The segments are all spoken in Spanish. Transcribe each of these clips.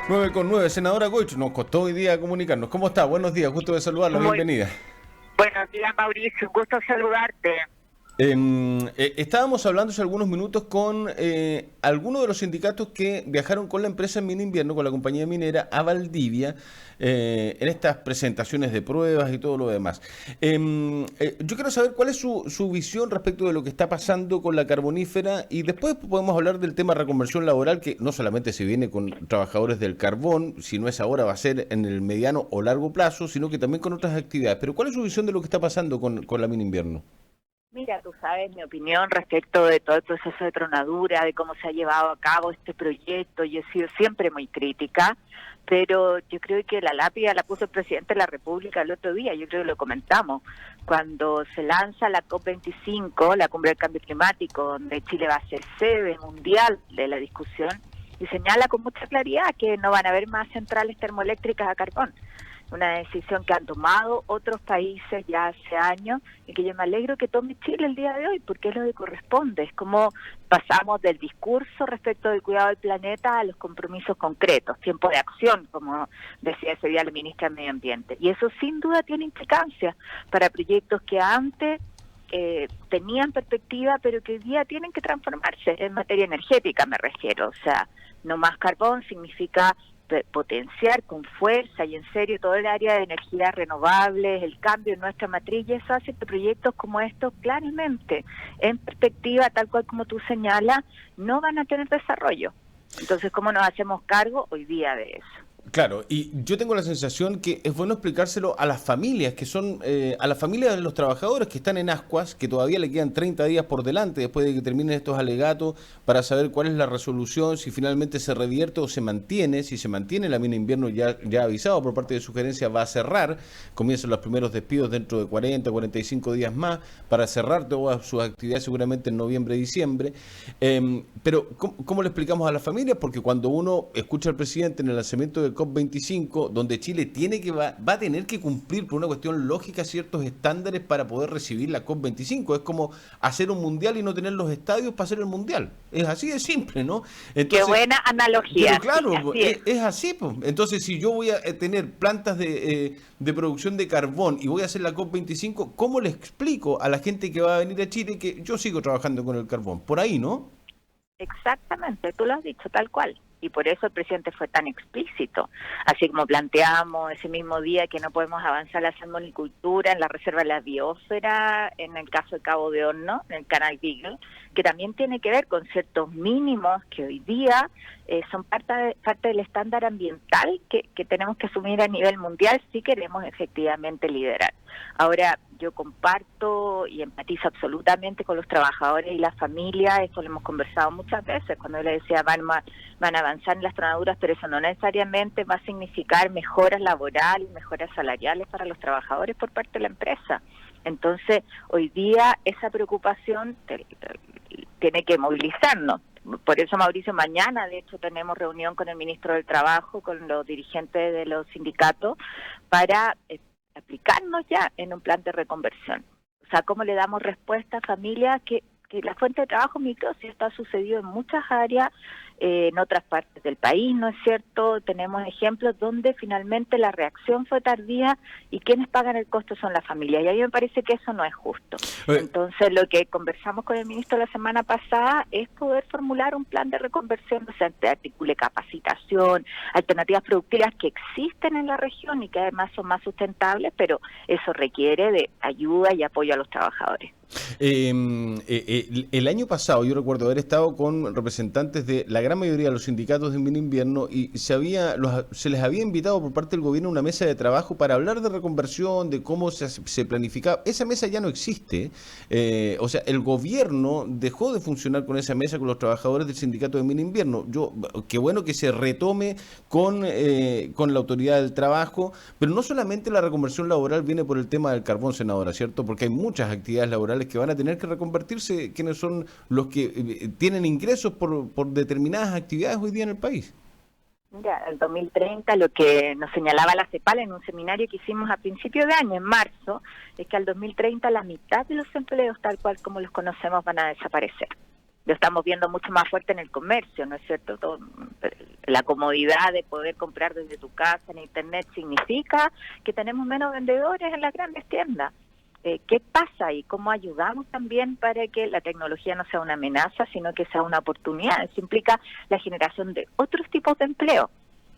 9:09, senadora Goich, nos costó hoy día comunicarnos. ¿Cómo está? Buenos días, gusto de saludarla, Muy bienvenida. buenos días, Mauricio. Un gusto saludarte. Estábamos hablando hace algunos minutos con algunos de los sindicatos que viajaron con la empresa Mina Invierno, con la compañía minera, a Valdivia, en estas presentaciones de pruebas y todo lo demás. Yo quiero saber cuál es su visión respecto de lo que está pasando con la carbonífera y después podemos hablar del tema reconversión laboral, que no solamente se viene con trabajadores del carbón, si no es ahora va a ser en el mediano o largo plazo, sino que también con otras actividades. Pero ¿cuál es su visión de lo que está pasando con la Mina Invierno? Mira, tú sabes mi opinión respecto de todo el proceso de tronadura, de cómo se ha llevado a cabo este proyecto. Yo he sido siempre muy crítica, pero yo creo que la lápida la puso el presidente de la República el otro día, yo creo que lo comentamos, cuando se lanza la COP25, la Cumbre del Cambio Climático, donde Chile va a ser sede mundial de la discusión, y señala con mucha claridad que no van a haber más centrales termoeléctricas a carbón. Una decisión que han tomado otros países ya hace años y que yo me alegro que tome Chile el día de hoy, porque es lo que corresponde. Es como pasamos del discurso respecto del cuidado del planeta a los compromisos concretos, tiempo de acción, como decía ese día la ministra de Medio Ambiente. Y eso sin duda tiene implicancias para proyectos que antes tenían perspectiva, pero que hoy día tienen que transformarse en materia energética, me refiero. O sea, no más carbón significa potenciar con fuerza y en serio todo el área de energías renovables, el cambio en nuestra matriz, y eso hace que proyectos como estos claramente, en perspectiva, tal cual como tú señalas, no van a tener desarrollo. Entonces, ¿cómo nos hacemos cargo hoy día de eso? Claro, y yo tengo la sensación que es bueno explicárselo a las familias, que son, a las familias de los trabajadores que están en ascuas, que todavía le quedan 30 días por delante después de que terminen estos alegatos, para saber cuál es la resolución, si finalmente se revierte o se mantiene. Si se mantiene, la Mina Invierno ya avisado por parte de Sugerencia va a cerrar, comienzan los primeros despidos dentro de 40, 45 días más, para cerrar todas sus actividades seguramente en noviembre, diciembre. Pero, ¿cómo le explicamos a las familias? Porque cuando uno escucha al presidente en el lanzamiento del COP25, donde Chile va a tener que cumplir por una cuestión lógica ciertos estándares para poder recibir la COP25. Es como hacer un mundial y no tener los estadios para hacer el mundial. Es así de simple, ¿no? Qué Entonces, buena pero analogía, sí, claro, así es. es así, pues. Entonces, si yo voy a tener plantas de producción de carbón y voy a hacer la COP25, ¿cómo le explico a la gente que va a venir a Chile que yo sigo trabajando con el carbón? Por ahí, ¿no? Exactamente, tú lo has dicho tal cual. Y por eso el presidente fue tan explícito. Así como planteamos ese mismo día que no podemos avanzar la salmonicultura en la reserva de la biosfera, en el caso de Cabo de Horno, en el canal Beagle, que también tiene que ver con ciertos mínimos que hoy día son parte del estándar ambiental que tenemos que asumir a nivel mundial si queremos efectivamente liderar. Ahora, yo comparto y empatizo absolutamente con los trabajadores y las familias, esto lo hemos conversado muchas veces, cuando yo le decía van a avanzar en las tronaduras, pero eso no necesariamente va a significar mejoras laborales, mejoras salariales para los trabajadores por parte de la empresa. Entonces, hoy día esa preocupación tiene que movilizarnos. Por eso, Mauricio, mañana, de hecho, tenemos reunión con el ministro del Trabajo, con los dirigentes de los sindicatos, para aplicarnos ya en un plan de reconversión. O sea, cómo le damos respuesta a familias que la fuente de trabajo micro sí está sucedido en muchas áreas, en otras partes del país, ¿no es cierto? Tenemos ejemplos donde finalmente la reacción fue tardía y quienes pagan el costo son las familias. Y a mí me parece que eso no es justo. Eh, Entonces, lo que conversamos con el ministro la semana pasada es poder formular un plan de reconversión, o sea, que articule capacitación, alternativas productivas que existen en la región y que además son más sustentables, pero eso requiere de ayuda y apoyo a los trabajadores. El año pasado yo recuerdo haber estado con representantes de la gran mayoría de los sindicatos de Mina Invierno y se les había invitado por parte del gobierno a una mesa de trabajo para hablar de reconversión, de cómo se planificaba. Esa mesa ya no existe. O sea, el gobierno dejó de funcionar con esa mesa con los trabajadores del sindicato de Mina Invierno. Qué bueno que se retome con la autoridad del trabajo, pero no solamente la reconversión laboral viene por el tema del carbón, senadora, ¿cierto? Porque hay muchas actividades laborales que van a tener que reconvertirse, quienes son los que tienen ingresos por determinadas actividades hoy día en el país. Mira, el 2030, lo que nos señalaba la CEPAL en un seminario que hicimos a principios de año, en marzo, es que al 2030 la mitad de los empleos, tal cual como los conocemos, van a desaparecer. Lo estamos viendo mucho más fuerte en el comercio, ¿no es cierto? La comodidad de poder comprar desde tu casa en internet significa que tenemos menos vendedores en las grandes tiendas. ¿Qué pasa y cómo ayudamos también para que la tecnología no sea una amenaza, sino que sea una oportunidad? Eso implica la generación de otros tipos de empleo.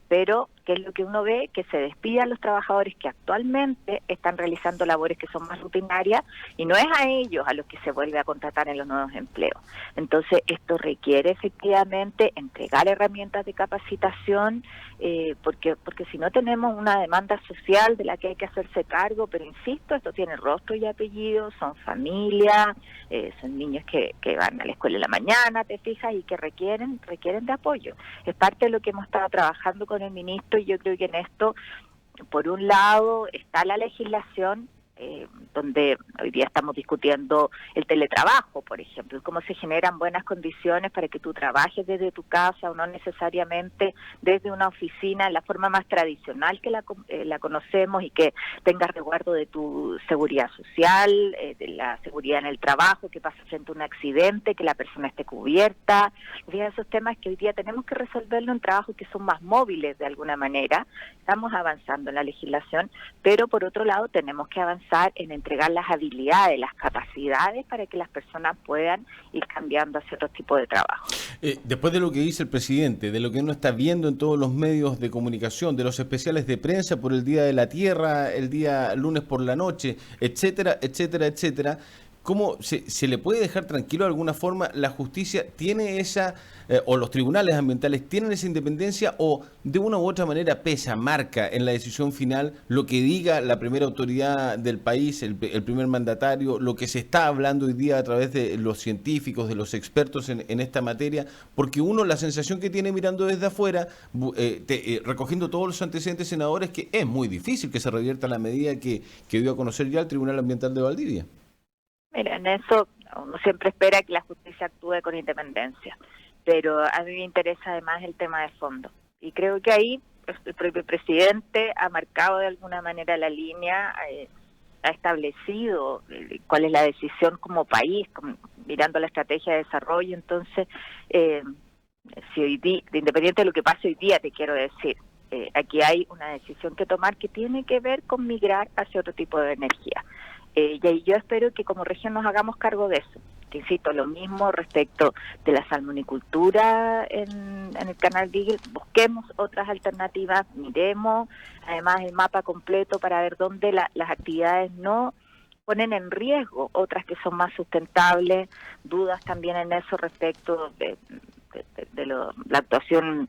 Pero, ¿qué es lo que uno ve? Que se despidan los trabajadores que actualmente están realizando labores que son más rutinarias y no es a ellos a los que se vuelve a contratar en los nuevos empleos. Entonces, esto requiere efectivamente entregar herramientas de capacitación, porque si no tenemos una demanda social de la que hay que hacerse cargo, pero insisto, esto tiene rostro y apellido, son familias, son niños que van a la escuela en la mañana, te fijas, y que requieren de apoyo. Es parte de lo que hemos estado trabajando con el ministro y yo creo que en esto, por un lado, está la legislación, donde hoy día estamos discutiendo el teletrabajo, por ejemplo, cómo se generan buenas condiciones para que tú trabajes desde tu casa o no necesariamente desde una oficina en la forma más tradicional que la conocemos y que tengas resguardo de tu seguridad social, de la seguridad en el trabajo, que pasa frente a un accidente, que la persona esté cubierta. Esos temas que hoy día tenemos que resolverlo en trabajos que son más móviles de alguna manera. Estamos avanzando en la legislación, pero por otro lado tenemos que avanzar en entregar las habilidades, las capacidades para que las personas puedan ir cambiando hacia otro tipo de trabajo. Después de lo que dice el presidente, de lo que uno está viendo en todos los medios de comunicación, de los especiales de prensa por el Día de la Tierra, el día lunes por la noche, etcétera, etcétera, etcétera, ¿cómo se le puede dejar tranquilo de alguna forma? ¿La justicia tiene esa, o los tribunales ambientales tienen esa independencia, o de una u otra manera pesa, marca en la decisión final lo que diga la primera autoridad del país, el primer mandatario, lo que se está hablando hoy día a través de los científicos, de los expertos en esta materia? Porque uno, la sensación que tiene mirando desde afuera, recogiendo todos los antecedentes, senadores, que es muy difícil que se revierta la medida que dio a conocer ya el Tribunal Ambiental de Valdivia. Mira, en eso uno siempre espera que la justicia actúe con independencia, pero a mí me interesa además el tema de fondo. Y creo que ahí el propio presidente ha marcado de alguna manera la línea, ha establecido cuál es la decisión como país, mirando la estrategia de desarrollo. Entonces, si hoy día, independiente de lo que pase hoy día, te quiero decir, aquí hay una decisión que tomar que tiene que ver con migrar hacia otro tipo de energía. Y yo espero que como región nos hagamos cargo de eso. Te insisto, lo mismo respecto de la salmonicultura en el canal Beagle, busquemos otras alternativas, miremos además el mapa completo para ver dónde las actividades no ponen en riesgo otras que son más sustentables, dudas también en eso respecto de la actuación.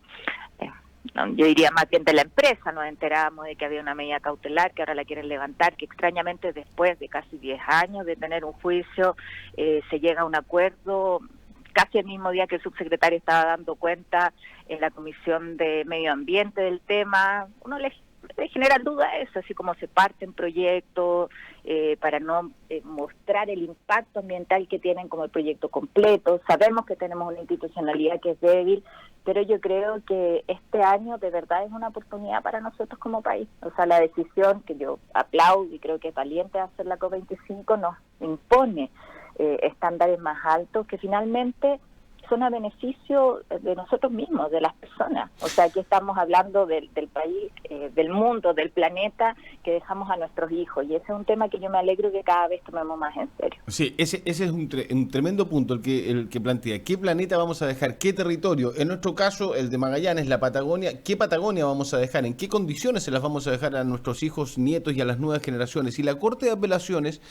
Yo diría más bien de la empresa. Nos enterábamos de que había una medida cautelar que ahora la quieren levantar, que extrañamente después de casi 10 años de tener un juicio se llega a un acuerdo casi el mismo día que el subsecretario estaba dando cuenta en la Comisión de Medio Ambiente del tema. Uno le genera duda eso, así como se parten proyectos para no mostrar el impacto ambiental que tienen como el proyecto completo. Sabemos que tenemos una institucionalidad que es débil, pero yo creo que este año de verdad es una oportunidad para nosotros como país. O sea, la decisión que yo aplaudo y creo que es valiente de hacer la COP25 nos impone estándares más altos que finalmente son a beneficio de nosotros mismos, de las personas. O sea, aquí estamos hablando del país, del mundo, del planeta que dejamos a nuestros hijos. Y ese es un tema que yo me alegro que cada vez tomemos más en serio. Sí, ese es un tremendo punto el que plantea. ¿Qué planeta vamos a dejar? ¿Qué territorio? En nuestro caso, el de Magallanes, la Patagonia. ¿Qué Patagonia vamos a dejar? ¿En qué condiciones se las vamos a dejar a nuestros hijos, nietos y a las nuevas generaciones? Y la Corte de Apelaciones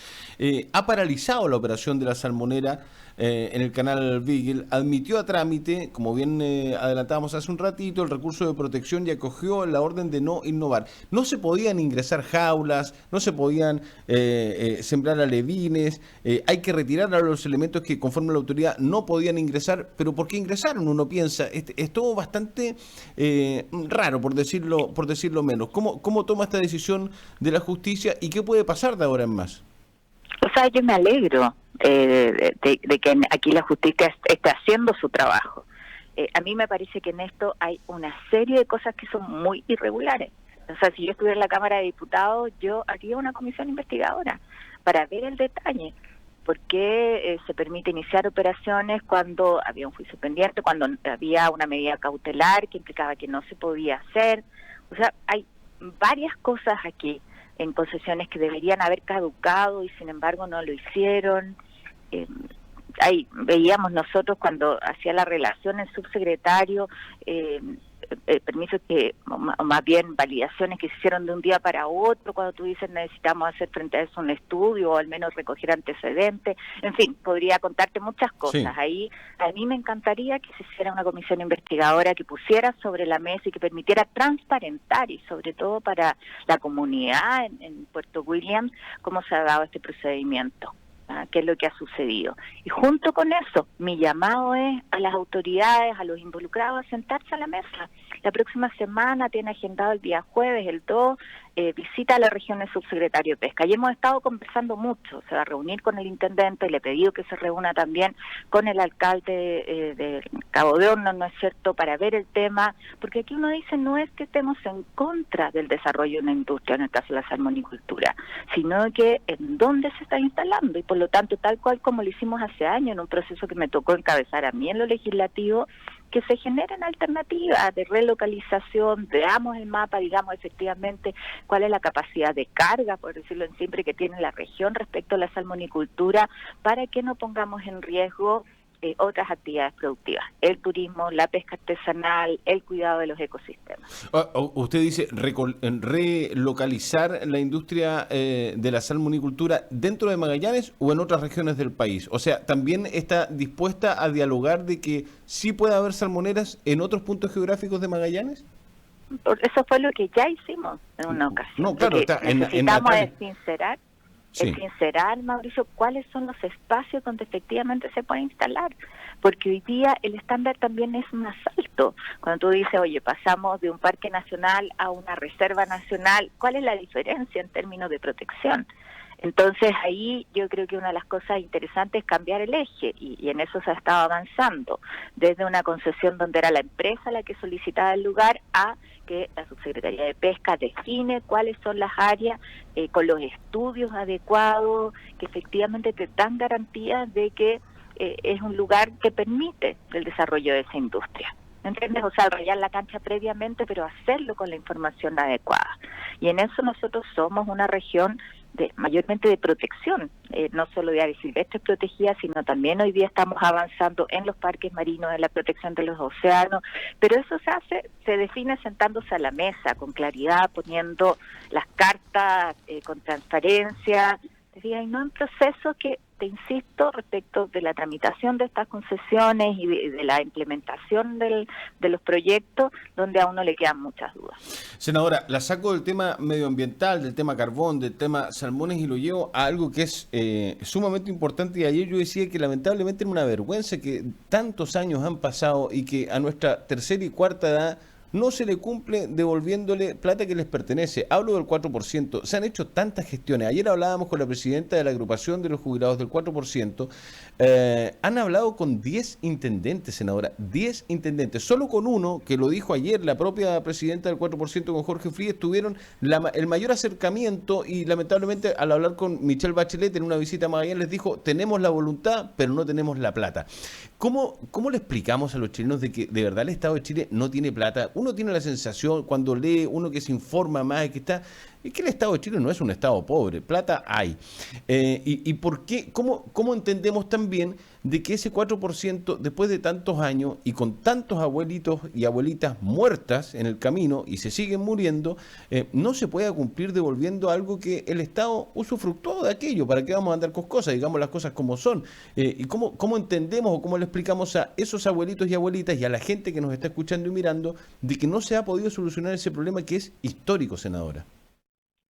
ha paralizado la operación de la salmonera en el canal Beagle, admitió a trámite, como bien adelantábamos hace un ratito, el recurso de protección y acogió la orden de no innovar. No se podían ingresar jaulas, no se podían sembrar alevines, hay que retirar a los elementos que conforme a la autoridad no podían ingresar, pero ¿por qué ingresaron? Uno piensa, es todo bastante raro, por decirlo menos. ¿Cómo toma esta decisión de la justicia y qué puede pasar de ahora en más? O sea, yo me alegro de que aquí la justicia esté haciendo su trabajo. A mí me parece que en esto hay una serie de cosas que son muy irregulares. O sea, si yo estuviera en la Cámara de Diputados, yo haría una comisión investigadora para ver el detalle, ¿por qué se permite iniciar operaciones cuando había un juicio pendiente, cuando había una medida cautelar que implicaba que no se podía hacer? O sea, hay varias cosas aquí en concesiones que deberían haber caducado y sin embargo no lo hicieron. Ahí veíamos nosotros cuando hacía la relación el subsecretario, permisos que, o más bien validaciones que se hicieron de un día para otro, cuando tú dices necesitamos hacer frente a eso un estudio o al menos recoger antecedentes, en fin, podría contarte muchas cosas. Sí. Ahí a mí me encantaría que se hiciera una comisión investigadora que pusiera sobre la mesa y que permitiera transparentar, y sobre todo para la comunidad en Puerto William, cómo se ha dado este procedimiento. ¿Qué es lo que ha sucedido? Y junto con eso, mi llamado es a las autoridades, a los involucrados, a sentarse a la mesa. La próxima semana tiene agendado el día jueves, el 2, visita a la región el subsecretario de Pesca. Y hemos estado conversando mucho. Se va a reunir con el intendente, le he pedido que se reúna también con el alcalde de Cabo de Hornos, ¿no es cierto?, para ver el tema, porque aquí uno dice no es que estemos en contra del desarrollo de una industria, en el caso de la salmonicultura, sino que en dónde se está instalando, y por lo tanto, tal cual como lo hicimos hace años en un proceso que me tocó encabezar a mí en lo legislativo, que se generen alternativas de relocalización, veamos el mapa, digamos efectivamente cuál es la capacidad de carga, por decirlo en simple, que tiene la región respecto a la salmonicultura, para que no pongamos en riesgo otras actividades productivas, el turismo, la pesca artesanal, el cuidado de los ecosistemas. Usted dice relocalizar la industria de la salmonicultura dentro de Magallanes o en otras regiones del país. O sea, ¿también está dispuesta a dialogar de que sí pueda haber salmoneras en otros puntos geográficos de Magallanes? Eso fue lo que ya hicimos en una ocasión. No, claro, está necesitamos sincerar. Sí. Es sincerar, Mauricio, cuáles son los espacios donde efectivamente se puede instalar, porque hoy día el estándar también es un asalto. Cuando tú dices, oye, pasamos de un parque nacional a una reserva nacional, ¿cuál es la diferencia en términos de protección? Entonces ahí yo creo que una de las cosas interesantes es cambiar el eje, y en eso se ha estado avanzando, desde una concesión donde era la empresa la que solicitaba el lugar, a que la Subsecretaría de Pesca define cuáles son las áreas con los estudios adecuados, que efectivamente te dan garantías de que es un lugar que permite el desarrollo de esa industria. ¿Entiendes? O sea, rayar la cancha previamente, pero hacerlo con la información adecuada. Y en eso nosotros somos una región mayormente de protección, no solo de áreas silvestres protegidas, sino también hoy día estamos avanzando en los parques marinos, en la protección de los océanos, pero eso se define sentándose a la mesa, con claridad, poniendo las cartas con transparencia, y no en procesos que, te insisto, respecto de la tramitación de estas concesiones y de la implementación de los proyectos, donde a uno le quedan muchas dudas. Senadora, la saco del tema medioambiental, del tema carbón, del tema salmones, y lo llevo a algo que es sumamente importante. Y ayer yo decía que lamentablemente era una vergüenza que tantos años han pasado y que a nuestra tercera y cuarta edad no se le cumple devolviéndole plata que les pertenece. Hablo del 4%. Se han hecho tantas gestiones. Ayer hablábamos con la presidenta de la agrupación de los jubilados del 4%. Han hablado con 10 intendentes, senadora. 10 intendentes. Solo con uno, que lo dijo ayer la propia presidenta del 4%, con Jorge Fríes, tuvieron el mayor acercamiento, y lamentablemente al hablar con Michelle Bachelet en una visita a Magallanes les dijo, tenemos la voluntad, pero no tenemos la plata. ¿Cómo le explicamos a los chilenos de que de verdad el Estado de Chile no tiene plata? Uno tiene la sensación, cuando lee, uno que se informa más, es que el Estado de Chile no es un Estado pobre, plata hay. ¿Y por qué? ¿Cómo entendemos también de que ese 4%, después de tantos años y con tantos abuelitos y abuelitas muertas en el camino y se siguen muriendo, no se pueda cumplir devolviendo algo que el Estado usufructuó de aquello? ¿Para qué vamos a andar con cosas? Digamos las cosas como son. ¿Y cómo entendemos o cómo le explicamos a esos abuelitos y abuelitas y a la gente que nos está escuchando y mirando de que no se ha podido solucionar ese problema que es histórico, senadora?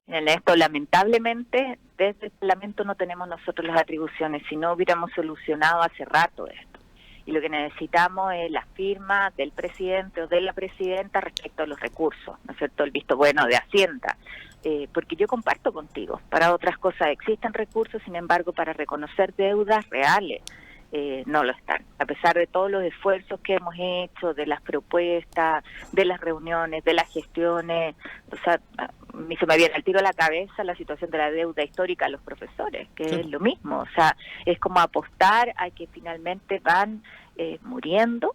En esto, lamentablemente, desde el Parlamento no tenemos nosotros las atribuciones, si no hubiéramos solucionado hace rato esto. Y lo que necesitamos es la firma del presidente o de la presidenta respecto a los recursos, ¿no es cierto?, el visto bueno de Hacienda. Porque yo comparto contigo, para otras cosas existen recursos, sin embargo, para reconocer deudas reales, no lo están, a pesar de todos los esfuerzos que hemos hecho, de las propuestas, de las reuniones, de las gestiones. O sea, se me viene al tiro a la cabeza la situación de la deuda histórica de los profesores, que es lo mismo, o sea, es como apostar a que finalmente van muriendo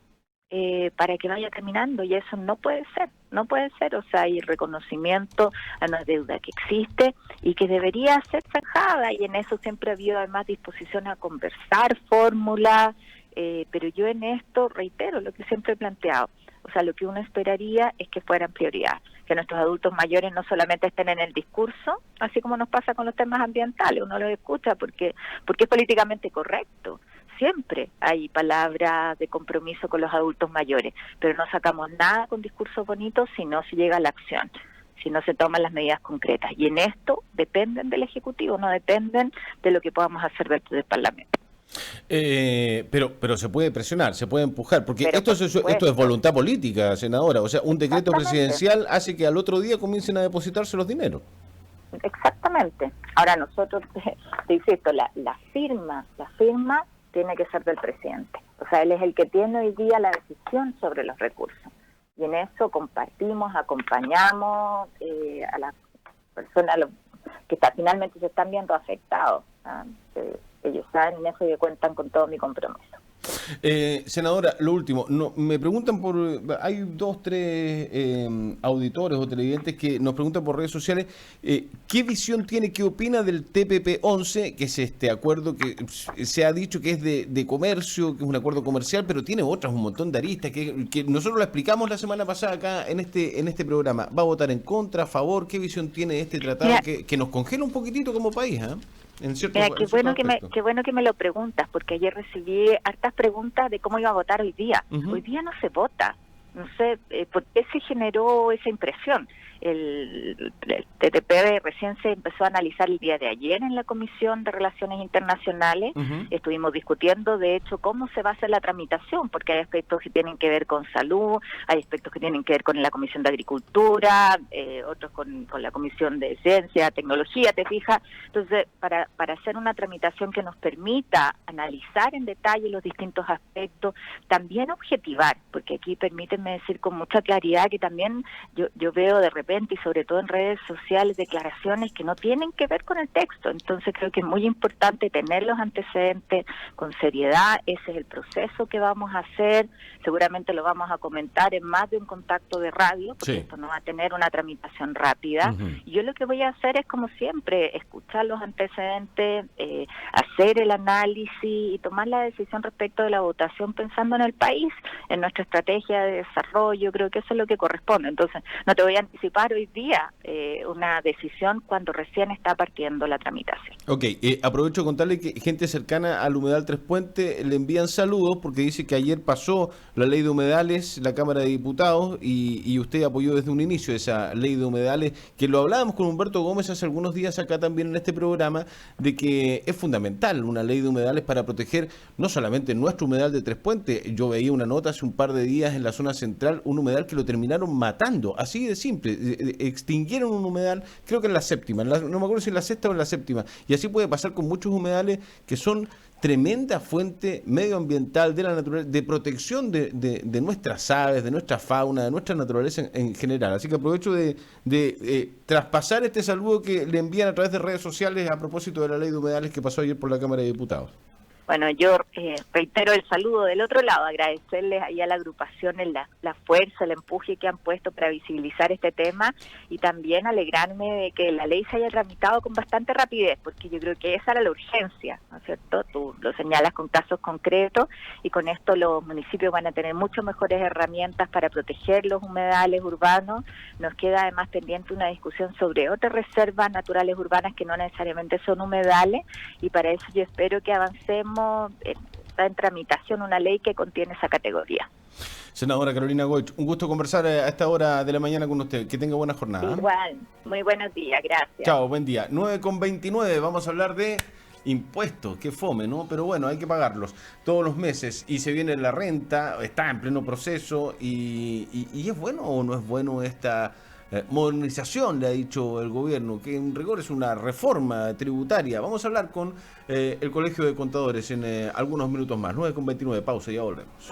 para que vaya terminando, y eso no puede ser, o sea, hay reconocimiento a una deuda que existe y que debería ser zanjada, y en eso siempre ha habido además disposición a conversar fórmulas, pero yo en esto reitero lo que siempre he planteado, o sea, lo que uno esperaría es que fueran prioridad, que nuestros adultos mayores no solamente estén en el discurso, así como nos pasa con los temas ambientales, uno los escucha porque es políticamente correcto. Siempre hay palabras de compromiso con los adultos mayores, pero no sacamos nada con discursos bonitos si no se llega a la acción, si no se toman las medidas concretas. Y en esto dependen del Ejecutivo, no dependen de lo que podamos hacer desde el Parlamento. Pero se puede presionar, se puede empujar, porque esto es voluntad política, senadora. O sea, un decreto presidencial hace que al otro día comiencen a depositarse los dineros. Exactamente. Ahora nosotros, te insisto, la firma tiene que ser del presidente. O sea, él es el que tiene hoy día la decisión sobre los recursos. Y en eso compartimos, acompañamos a las personas que finalmente se están viendo afectados. Ellos saben en eso y cuentan con todo mi compromiso. Senadora, lo último, me preguntan hay 2, 3 auditores o televidentes que nos preguntan por redes sociales qué visión tiene, qué opina del TPP-11, que es este acuerdo que se ha dicho que es de comercio, que es un acuerdo comercial, pero tiene un montón de aristas que nosotros lo explicamos la semana pasada acá en este programa. ¿Va a votar en contra, a favor? ¿Qué visión tiene este tratado que nos congela un poquitito como país? Mira, qué bueno que me lo preguntas, porque ayer recibí hartas preguntas de cómo iba a votar hoy día. Hoy día no se vota. No sé por qué se generó esa impresión. El TTP recién se empezó a analizar el día de ayer en la Comisión de Relaciones Internacionales. Estuvimos discutiendo, de hecho, cómo se va a hacer la tramitación, porque hay aspectos que tienen que ver con salud, hay aspectos que tienen que ver con la Comisión de Agricultura, otros con la Comisión de Ciencia, Tecnología, ¿te fijas? Entonces, para hacer una tramitación que nos permita analizar en detalle los distintos aspectos, también objetivar, porque aquí permítanme decir con mucha claridad que también yo veo de repente, y sobre todo en redes sociales, declaraciones que no tienen que ver con el texto. Entonces creo que es muy importante tener los antecedentes con seriedad. Ese es el proceso que vamos a hacer. Seguramente lo vamos a comentar en más de un contacto de radio, porque esto no va a tener una tramitación rápida. Y yo lo que voy a hacer es, como siempre, escuchar los antecedentes, hacer el análisis y tomar la decisión respecto de la votación pensando en el país, en nuestra estrategia de desarrollo. Creo que eso es lo que corresponde. Entonces, no te voy a anticipar hoy día una decisión cuando recién está partiendo la tramitación. Ok, aprovecho de contarle que gente cercana al humedal Tres Puentes le envían saludos porque dice que ayer pasó la ley de humedales, la Cámara de Diputados, y usted apoyó desde un inicio esa ley de humedales, que lo hablábamos con Humberto Gómez hace algunos días acá también en este programa, de que es fundamental una ley de humedales para proteger no solamente nuestro humedal de Tres Puentes. Yo veía una nota hace un par de días en la zona central, un humedal que lo terminaron matando, así de simple. Extinguieron un humedal, creo que en la séptima, no me acuerdo si en la sexta o en la séptima, y así puede pasar con muchos humedales que son tremenda fuente medioambiental de la naturaleza, de protección de nuestras aves, de nuestra fauna, de nuestra naturaleza en general. Así que aprovecho de traspasar este saludo que le envían a través de redes sociales a propósito de la ley de humedales que pasó ayer por la Cámara de Diputados. Bueno, yo reitero el saludo del otro lado, agradecerles ahí a la agrupación la fuerza, el empuje que han puesto para visibilizar este tema, y también alegrarme de que la ley se haya tramitado con bastante rapidez, porque yo creo que esa era la urgencia, ¿no es cierto? Tú lo señalas con casos concretos, y con esto los municipios van a tener mucho mejores herramientas para proteger los humedales urbanos. Nos queda además pendiente una discusión sobre otras reservas naturales urbanas que no necesariamente son humedales, y para eso yo espero que avancemos. Está en tramitación una ley que contiene esa categoría. Senadora Carolina Goich, un gusto conversar a esta hora de la mañana con usted. Que tenga buena jornada. Igual, muy buenos días, gracias. Chao, buen día. 9:29, vamos a hablar de impuestos, qué fome, ¿no? Pero bueno, hay que pagarlos todos los meses, y se viene la renta, está en pleno proceso, y ¿es bueno o no es bueno esta modernización? Le ha dicho el gobierno, que en rigor es una reforma tributaria. Vamos a hablar con el Colegio de Contadores en algunos minutos más. 9:29, pausa y ya volvemos.